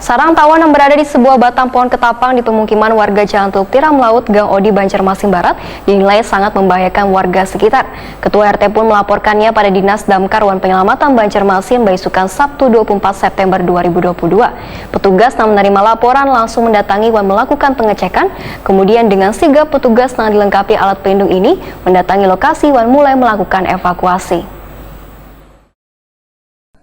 Sarang tawon yang berada di sebuah batang pohon ketapang di pemukiman warga Jalan Teluk Tiram Laut, Gang Odi, Banjarmasin Barat dinilai sangat membahayakan warga sekitar. Ketua RT pun melaporkannya pada Dinas Damkar Wan Penyelamatan Banjarmasin Baisukan Sabtu 24 September 2022. Petugas yang menerima laporan langsung mendatangi Wan melakukan pengecekan, kemudian dengan sigap petugas yang dilengkapi alat pelindung ini mendatangi lokasi Wan mulai melakukan evakuasi.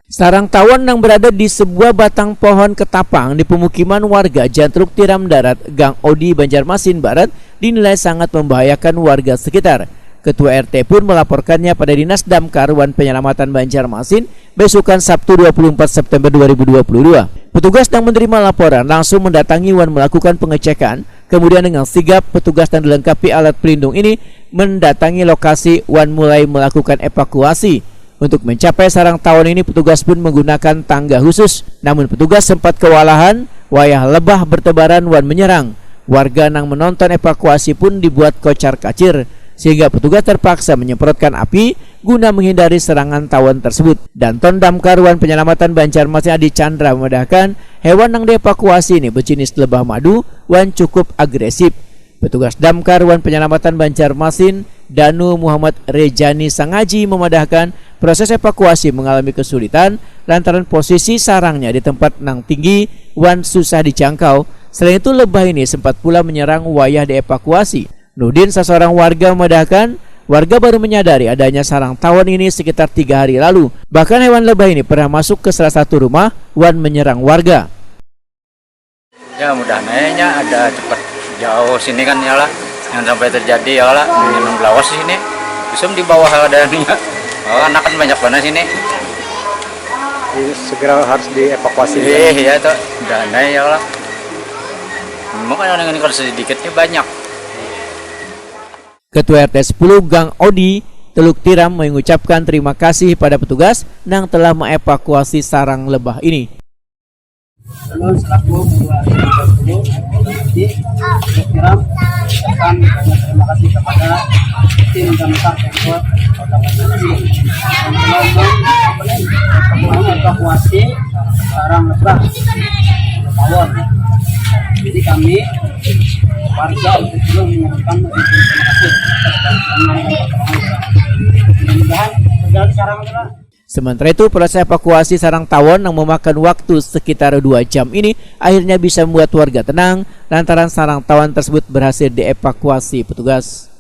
Sarang tawon yang berada di sebuah batang pohon ketapang di pemukiman warga Jalan Teluk Tiram Darat, Gang Odi, Banjarmasin Barat dinilai sangat membahayakan warga sekitar. Ketua RT pun melaporkannya pada Dinas Damkar Wan Penyelamatan Banjarmasin besokan Sabtu 24 September 2022. Petugas yang menerima laporan langsung mendatangi Wan melakukan pengecekan, kemudian dengan sigap petugas yang dilengkapi alat pelindung ini mendatangi lokasi Wan mulai melakukan evakuasi. Untuk mencapai sarang tawon ini petugas pun menggunakan tangga khusus. Namun petugas sempat kewalahan, wayah lebah bertebaran Wan menyerang. Warga yang menonton evakuasi pun dibuat kocar-kacir, sehingga petugas terpaksa menyemprotkan api guna menghindari serangan tawon tersebut. Danton Damkar Wan Penyelamatan Banjarmasin Adi Chandra memedahkan hewan yang dievakuasi ini berjenis lebah madu Wan cukup agresif. Petugas Damkar Wan Penyelamatan Banjarmasin Danu Muhammad Rejani Sangaji memedahkan proses evakuasi mengalami kesulitan lantaran posisi sarangnya di tempat nang tinggi Wan susah dijangkau. Selain itu lebah ini sempat pula menyerang wayah dievakuasi. Nudin, seseorang warga, memedahkan warga baru menyadari adanya sarang tawon ini sekitar 3 hari lalu. Bahkan hewan lebah ini pernah masuk ke salah satu rumah Wan menyerang warga. Ya mudah-mudahan ada cepat jauh sini kan ya lah, yang sampai terjadi ya lah minum lawas sini bisa di bawah adanya. Oh, anak kan banyak banget sini. Segera harus dievakuasi. Iya tuh, dana ya lah. Makanya dengan kalau sedikitnya banyak. Ketua RT 10 Gang Odi Teluk Tiram mengucapkan terima kasih pada petugas yang telah mengevakuasi sarang lebah ini. Selaku Ketua RT 10 di Teluk Tiram, akan terima kasih kepada tim damkar Pemkot Kota Banjarmasin yang telah mengevakuasi sarang lebah tawon. Jadi kami warga untuk belum menyampaikan terima kasih mudah-mudahan terjadi sarang lebah. Sementara itu proses evakuasi sarang tawon yang memakan waktu sekitar 2 jam ini akhirnya bisa membuat warga tenang lantaran sarang tawon tersebut berhasil dievakuasi petugas.